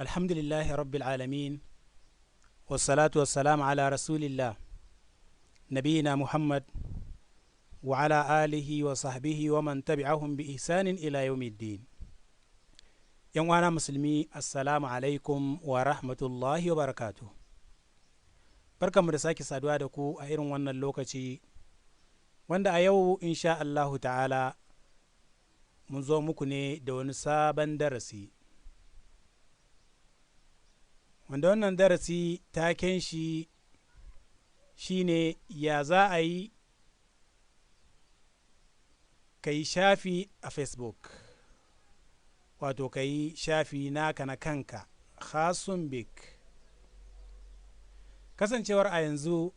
الحمد لله رب العالمين والصلاة والسلام على رسول الله نبينا محمد وعلى آله وصحبه ومن تبعهم بإحسان إلى يوم الدين. يوانا مسلمي السلام عليكم ورحمة الله وبركاته. barkanmu da sake saduwa da ku a irin wannan lokaci wanda a yau insha Allahu ta'ala mun zo muku ne da wani sabon darasi wanda wannan darasi taken shi shine ya za a yi ka yi shafi a Facebook, wato ka yi shafi naka na kanka khasun bik. Kasancewar a yanzu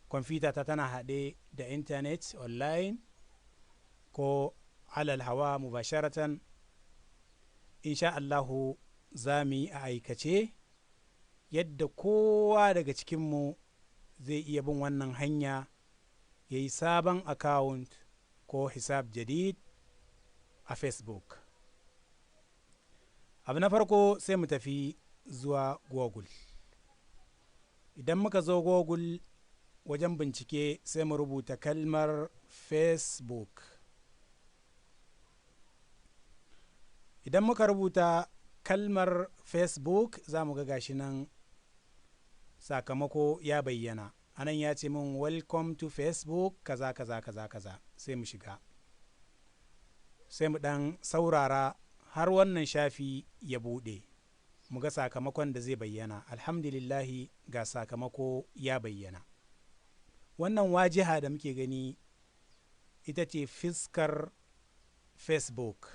kwamfuta ta tana haɗe da intanet online ko alal hawa mubasharatan, insha Allahu za mu yi a aikace yadda kowa daga cikinmu zai iya bin wannan hanya ya yi sabon account ko hisab jadid a Facebook. Abu na farko sai mu tafi zuwa Google. Idan muka zo Google wajen bincike sai mu rubuta kalmar Facebook. Idan muka rubuta kalmar Facebook za mu ga gashi nan sakamako ya bayyana. Anan ya ce min welcome to Facebook kaza kaza kaza kaza, sai mu shiga. Sai mu dan saurara har wannan shafi ya bude. Mu ga sakamakon da zai bayyana. Alhamdulillahi ga sakamako ya bayyana. Wannan wajiha da muke gani ita ce fiskar Facebook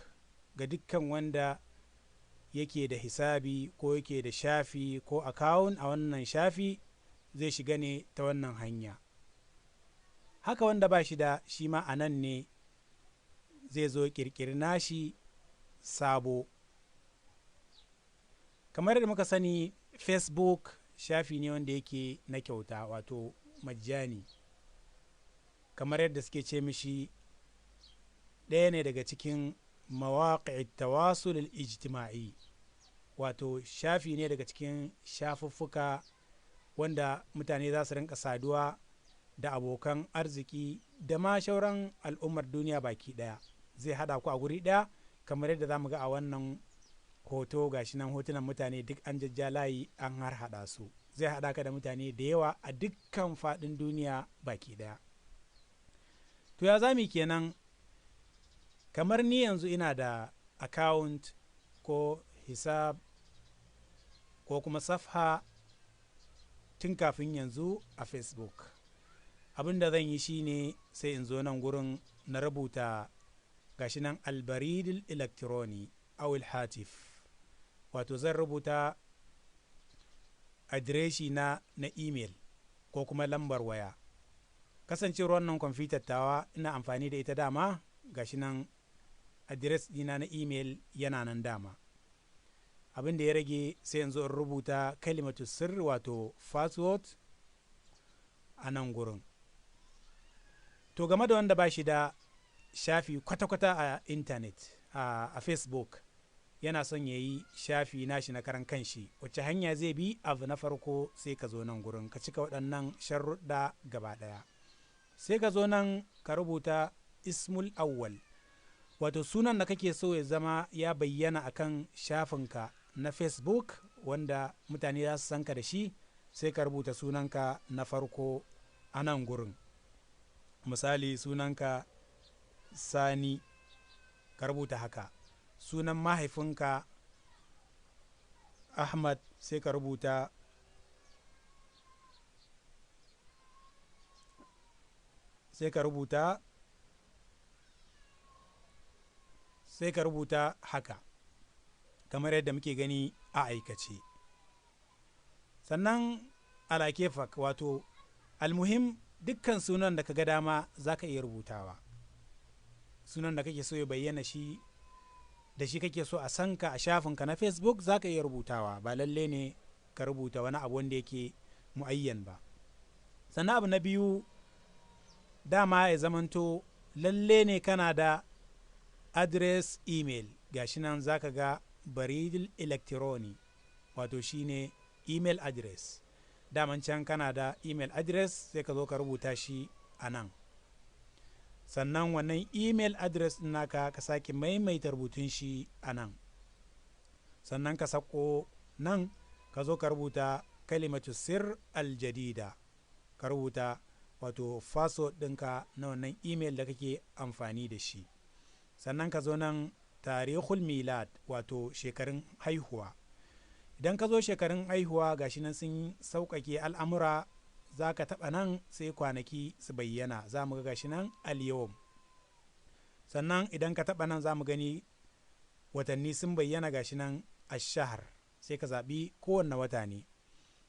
ga dukkan wanda yake da hisabi ko yake da shafi ko account a wannan shafi, zai shiga ne ta wannan hanya. Haka wanda ba shi da shi ma a nan ne zai zo kirkiri nashi sabo. Kamar da muka sani, Facebook shafi ne wanda yake na kyauta, wato majjani, kamar yadda suke ce mishi ɗaya ne daga cikin mawaƙi tawasul ijtima'i, wato shafi ne daga cikin shafuffuka wanda mutane za su rinka saduwa da abokan arziki da ma shauran al'ummar duniya baki ɗaya. Zai haɗa ku a guri ɗaya, kamar yadda za mu ga a wannan hoto. Gashi nan hotunan mutane duk an jajja layi an har haɗa su. Zai haɗa ka da mutane da yawa a dukkan faɗin duniya baki ɗaya. To ya zami kenan, kamar ni yanzu ina da account ko hisab ko kuma safha tun kafin yanzu a Facebook. Abin da zan yi shine sai in zo nan gurin na rubuta gashi nan albaridil elektroni awil hatif, wato zan rubuta adireshi na email ko kuma lambar waya. Kasancewar wannan kwamfutar tawa ina amfani da ita dama, gashi nan adres dina na email yana nan dama. Abin da ya rage sai yanzu in rubuta kalimatu sirri, wato password a nan gurin. To game da wanda ba shi da shafi kwata-kwata a intanet a Facebook, yana son ya yi shafi nashi na karan kanshi, wacce hanya zai bi? Abu na farko sai ka zo nan gurin ka cika waɗannan sharuɗa gaba ɗaya. Sai ka zo nan ka rubuta ismul awwal, wato sunan da kake so ya zama ya bayyana akan shafinka na Facebook wanda mutane za su san ka da shi. Sai ka rubuta sunanka na farko a nan gurin. Misali sunanka Sani, ka rubuta haka. Sunan mahaifinka Ahmad, sai ka rubuta haka, kamar yadda muke gani a aikace. Sannan alakefak, wato almuhim dukkan sunan da ka ga dama za ka iya rubutawa. Sunan da kake so ya bayyana shi da shi kake so a sanka a shafinka na Facebook za ka iya rubutawa, ba lalle ne ka rubuta wani abu wanda yake muayyan ba. Sannan abu na biyu, dama ya zamanto lalle ne kana da adres email. Gashi nan za ka ga baridil elektroni wato shine email address. Daman can kana da email address sai ka zo ka rubuta shi a nan. Sannan wannan email address ɗin naka ka sake maimaita rubutun shi a nan. Sannan ka sako nan ka zo ka rubuta kalimatu sir aljadida, ka rubuta wato password ɗinka na wannan email da kake amfani da shi. Sannan ka zo nan tarihul milad wato shekarun haihuwa. Idan ka zo shekarun haihuwa gashi nan sun sauƙaƙe al'amura, za ka taɓa nan sai kwanaki su bayyana, za mu ga gashi nan al-yawm. Sannan idan ka taɓa nan za mu gani watanni sun bayyana gashi nan ash-shahr, sai ka zaɓi kowanne wata ne.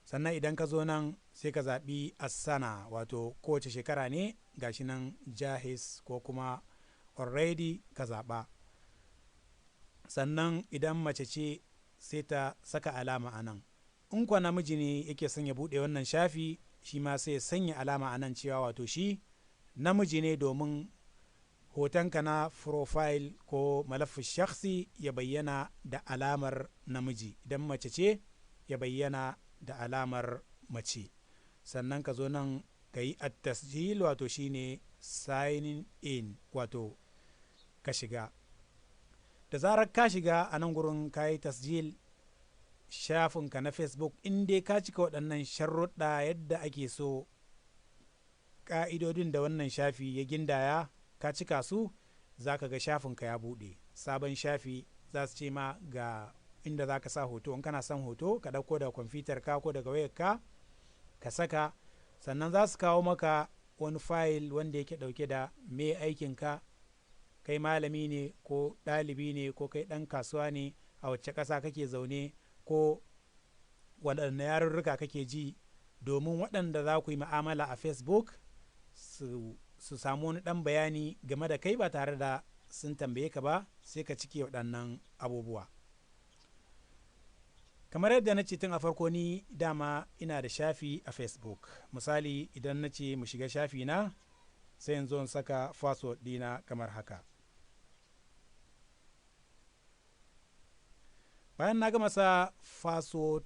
Sannan idan ka zo nan sai ka zaɓi as-sana wato kowace shekara ne, gashi nan jahiz ko kuma already ka zaɓa. Sannan idan mace ce sai ta saka alama a nan. In kuwa namiji ne yake son ya buɗe wannan shafi, shi ma sai ya sanya alama a nan cewa wato shi namiji ne, domin hotonka na profile ko malafin shakhsi ya bayyana da alamar namiji, idan mace ce ya bayyana da alamar mace. Sannan ka zo nan ka yi at-tasjil wato shine signing in, wato ka shiga. Da zarar ka shiga a nan gurin ka yi tasjil shafinka na Facebook, in dai ka cika waɗannan sharuɗa yadda ake so, ƙa'idodin da wannan shafi ya gindaya ka cika su, za ka ga shafinka ya buɗe sabon shafi. Za su ce ma ga inda za ka sa hoto, in kana son hoto ka ɗauko daga kwamfutar ka ko daga wayar ka saka. Sannan za su kawo maka wani fayil wanda yake ɗauke da me aikinka, kai malami ne ko ɗalibi ne ko kai ɗan kasuwa ne, a wacce ƙasa kake zaune, ko waɗanne yarurruka kake ji, domin waɗanda za ku yi ma'amala a Facebook su samu wani ɗan bayani game da kai ba tare da sun tambaye ka ba, sai ka cike waɗannan abubuwa. Kamar yadda na ce tun a farko, ni dama ina da shafi a Facebook. Misali idan na ce mu shiga shafi na, sai in zo in saka password ɗina kamar haka. Bayan na gama sa password,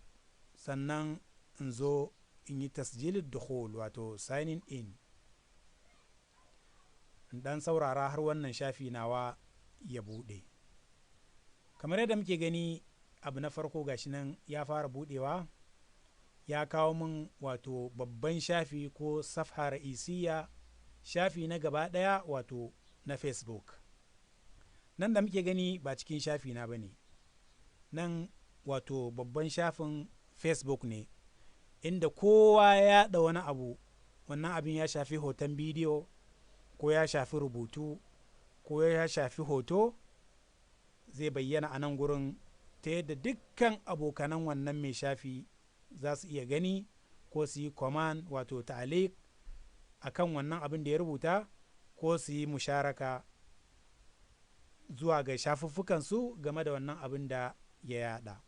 sannan in zo in yi tasjilid dukhul wato signing in. In dan saurara har wannan shafi nawa ya buɗe. Kamar yadda muke gani, abu na farko gashi nan ya fara buɗewa, ya kawo min wato babban shafi ko safha ra'isiyya, shafi na gaba ɗaya wato na Facebook. Nan da muke gani ba cikin shafi na bane, nan wato babban shafin Facebook ne, inda kowa ya yaɗa wani abu, wannan abin ya shafi hoton bidiyo ko ya shafi rubutu ko ya shafi hoto, zai bayyana a nan gurin, ta yadda dukkan abokanan wannan mai shafi za su iya gani ko su yi command wato ta'aliq akan wannan abin da ya rubuta, ko su yi musharaka zuwa ga shafuffukansu game da wannan abin da ya yada.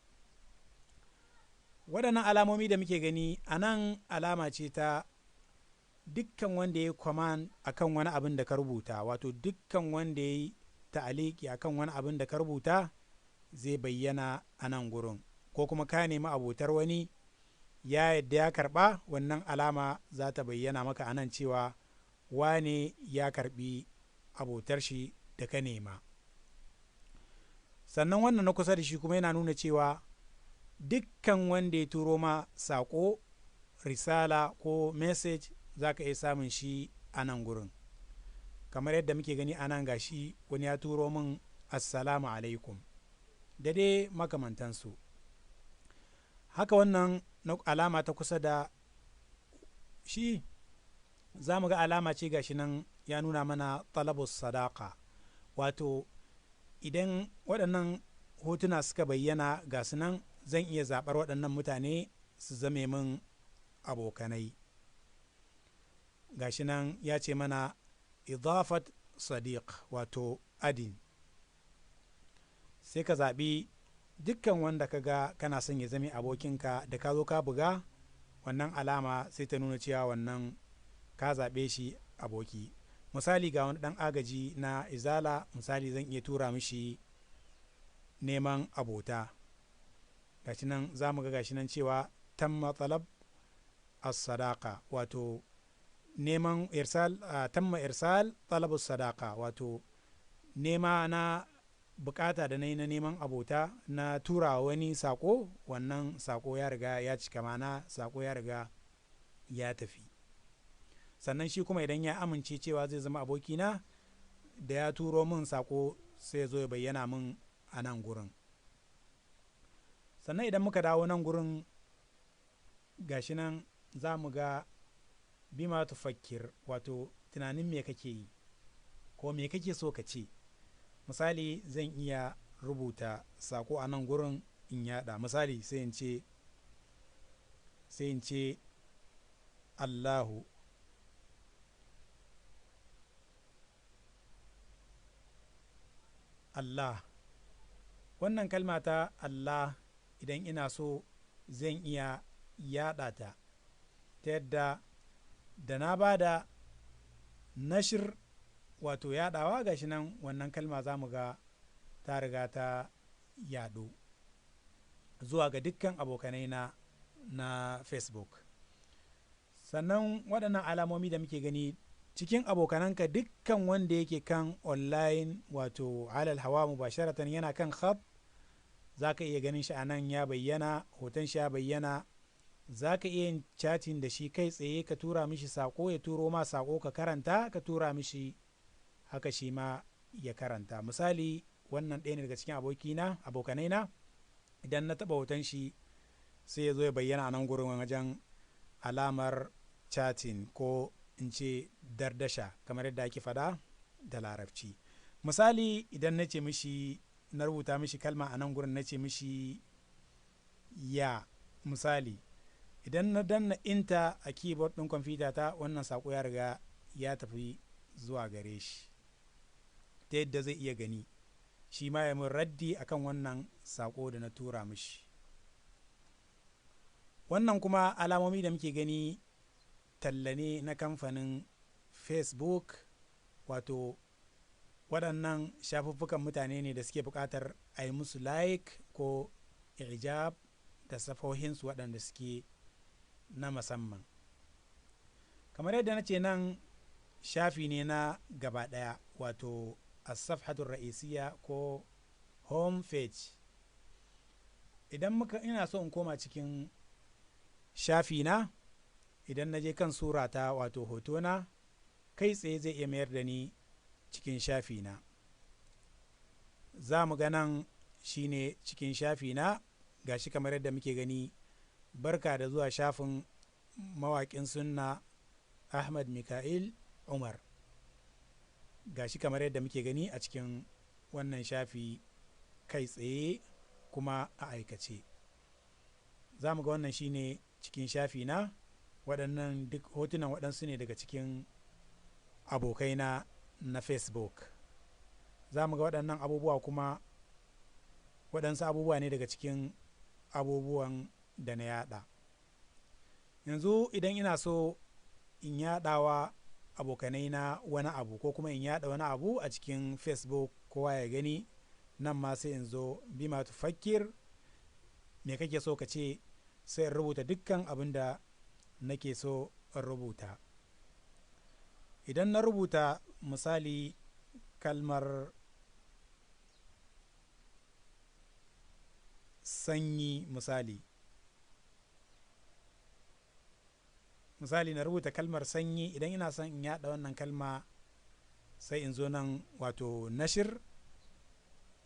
Waɗannan alamomi da muke gani a nan alama ce ta dukkan wanda ya yi command akan wani abin da ka rubuta, wato dukkan wanda ya yi ta'aliki akan wani abin da ka rubuta zai bayyana a nan gurin, ko kuma ka nemi abotar wani ya yadda ya karɓa, wannan alama za ta bayyana maka a nan cewa wane ya karɓi abotar shi da ka nema. Sannan wannan na kusa da shi kuma yana nuna cewa dukkan wanda ya turo ma saƙo, risala ko message, za ka iya samun shi a nan gurin. Kamar yadda muke gani a nan gashi wani ya turo min assalamu alaikum da dai makamantansu. Haka wannan alama ta kusa da shi, za mu ga alama ce gashi nan ya nuna mana talabus sadaka, wato idan waɗannan hotuna suka bayyana ga su nan, zan iya zaɓar waɗannan mutane su zame min abokanai. Gashi nan ya ce mana idafat sadiq wato adin, sai ka zaɓi dukkan wanda ka ga kana son ya zame abokinka, da ka zo ka buga wannan alama sai ta nuna cewa wannan ka zaɓe shi aboki. Misali ga wani ɗan agaji na izala, misali zan iya tura mishi neman abota, gashi nan za mu ga gashi nan cewa tamma talab as-sadaqa wato neman irsal tamma irsal talab as-sadaqa wato nema na bukata da na neman abota na tura wani sako, wannan sako ya riga ya cika, mana sako ya riga ya tafi. Sannan shi kuma idan ya amince cewa zai zama abokina da ya turo min sako sai ya zo ya bayyana min a nan gurin. Sannan idan muka dawo nan gurin gashi nan za mu ga bima tufakkir wato tunanin me kake yi ko me kake so ka ce. Misali zan iya rubuta sako a nan gurin in yada, misali sai in ce Allahu Allah. Wannan kalma ta Allah idan ina so zan iya yada ta yadda da na bada nashir wato yadawa gashi nan wannan kalma za mu ga ta riga ta yado zuwa ga dukkan abokanai na Facebook. Sannan waɗannan alamomi da muke gani cikin abokananka dukkan wanda yake kan online wato alal hawa mubasharatan yana kan khat, za ka iya ganin shi a nan ya bayyana, hoton shi ya bayyana, za ka iya yin chatting da shi kai tsaye ka tura mishi sako ya turo ma sako ka karanta ka tura mishi haka shi ma ya karanta. Misali wannan ɗaya ne daga cikin abokanai na idan na taɓa hoton shi sai ya zo ya bayyana a nan gurin wajen alamar chatting ko in ce dardasha kamar yadda ake faɗa da larabci. Misali idan na ce mishi na rubuta mishi kalma a nan gurin na ce mishi ya, misali idan na danna inta a keyboard ɗin kwamfuta ta wannan sako ya riga ya tafi zuwa gare shi ta yadda zai iya gani shi ma ya mun raddi akan wannan sako da na tura mishi. Wannan kuma alamomi da muke gani talla ne na kamfanin Facebook, wato waɗannan shafuffukan mutane ne da suke buƙatar a yi musu like ko ijab da safohinsu waɗanda suke na musamman. Kamar yadda na ce nan shafi ne na gaba ɗaya wato as-safhatur ra'isiyya ko home page. Idan ina so in koma cikin shafi na, idan na je kan surata wato hotona kai tsaye zai iya mayar da ni cikin shafi na. Za mu ga nan shine cikin shafi na, gashi kamar yadda muke gani, barka da zuwa shafin mawaƙin sunna Ahmad Mika'il Umar, gashi kamar yadda muke gani a cikin wannan shafi kai tsaye kuma a aikace. Za mu ga wannan shine cikin shafi na, waɗannan duk hotunan waɗansu ne daga cikin abokaina na Facebook. Za mu ga waɗannan abubuwa kuma waɗansu abubuwa ne daga cikin abubuwan da na yada. Yanzu idan ina so in yadawa abokanai na wani abu ko kuma in yada wani abu a cikin Facebook kowa ya gani, nan ma sai in zo bima tufakkir me kake so ka ce, sai in rubuta dukkan abin da nake so in rubuta. Idan na rubuta misali kalmar sanyi, misali na rubuta kalmar sanyi, idan ina son in yada wannan kalma sai in zo nan wato nashir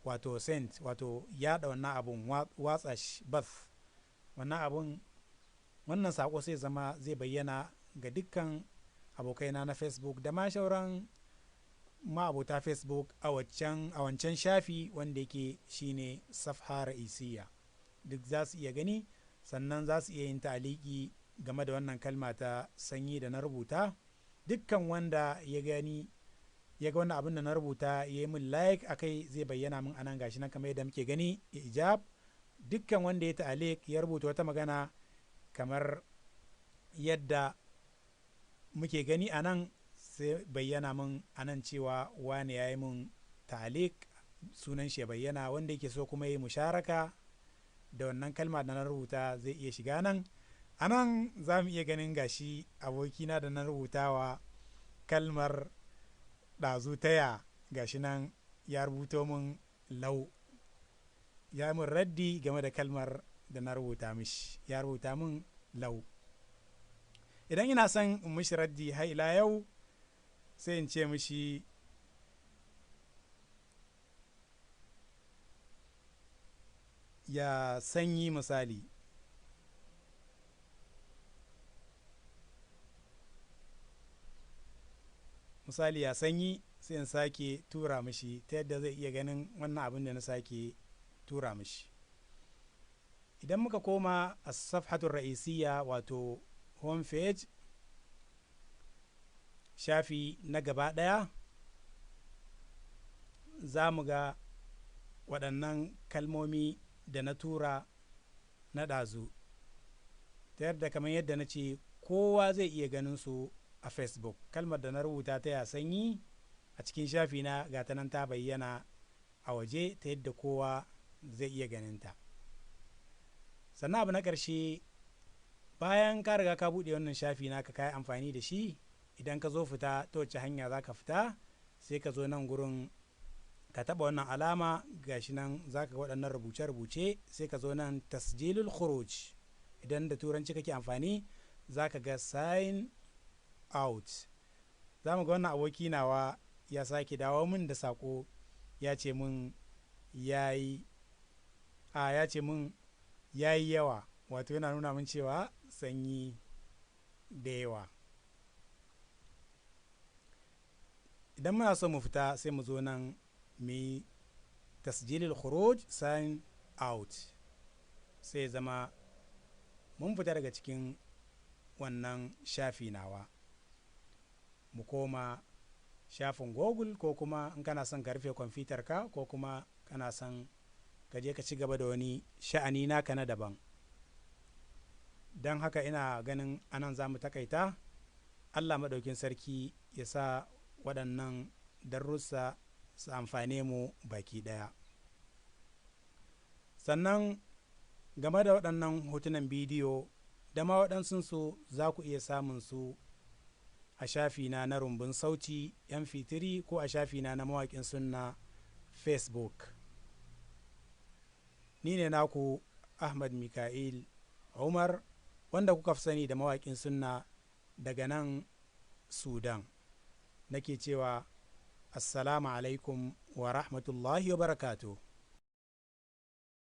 wato send wato yada wannan abun, watsa shi bath wannan abun, wannan sako sai zai bayyana ga dukkan abokaina na Facebook da ma shauran ma'abota Facebook a wancan shafi wanda yake shine safha ra'isiyya, duk za su iya gani, sannan za su iya yin ta'aliki game da wannan kalma ta sanyi da na rubuta. Dukkan wanda ya gani ya ga wannan abin da na rubuta ya yi min like akai zai bayyana min anan gashi nan kamar yadda muke gani ijab. Dukkan wanda ya ta'alik ya rubuta wata magana kamar yadda muke gani anan sai bayyana min anan cewa wane ya yi min ta'alik, sunan shi ya bayyana. Wanda yake so kuma ya yi musharaka da wannan kalma da na rubuta zai iya shiga nan. A nan za mu iya ganin gashi abokina da na rubutawa kalmar ɗazu taya gashi nan ya rubuto min lau, ya min raddi game da kalmar da na rubuta mishi, ya rubuta min lau. Idan ina son in mishi raddi har ila yau sai in ce mishi ya sanyi misali, ya sanyi, sai in sake tura mishi ta yadda zai iya ganin wannan abin da na sake tura mishi. Idan muka koma a safhatun ra'isiyya wato home page, shafi na gaba ɗaya, za mu ga waɗannan kalmomi da na tura na ɗazu, ta yadda kamar yadda na ce kowa zai iya ganin su a Facebook. Kalmar da na rubuta ta ya sanyi a cikin shafi na gata nan ta bayyana a waje ta yadda kowa zai iya ganinta. Sannan abu na ƙarshe, bayan ka riga ka buɗe wannan shafi na ka yi amfani da shi, idan ka zo fita ta wacce hanya za ka fita, sai ka zo nan gurin ka taɓa wannan alama gashi nan za ka ga waɗannan rubuce-rubuce, sai ka zo nan tasjilul khuruj, idan da turanci kake amfani za ka ga sign out. Za mu ga wannan aboki nawa ya sake dawo min da saƙo ya ce min yayi yawa, wato yana nuna min cewa sanyi da yawa. Idan muna so mu fita sai mu zo nan mai tasjilil khuruj sign out, sai zama mun fita daga cikin wannan shafi nawa. Mu koma shafin Google, ko kuma in kana son ka rufe kwamfutar ka, ko kuma kana son ka je ka ci gaba da wani sha'ani naka na daban. Don haka ina ganin anan za mu takaita. Allah maɗaukin sarki ya sa waɗannan darussa su amfane mu baki ɗaya. Sannan game da waɗannan hotunan bidiyo da ma waɗansunsu za ku iya samun su a shafina na rumbun sauti MP3 ko a shafina na mawaƙin sunna Facebook. Ni ne naku Ahmad Mika'il Umar, wanda kuka fi sani da mawaƙin sunna daga nan Sudan. Nake cewa assalamu alaikum wa rahmatullahi wa barakatuh.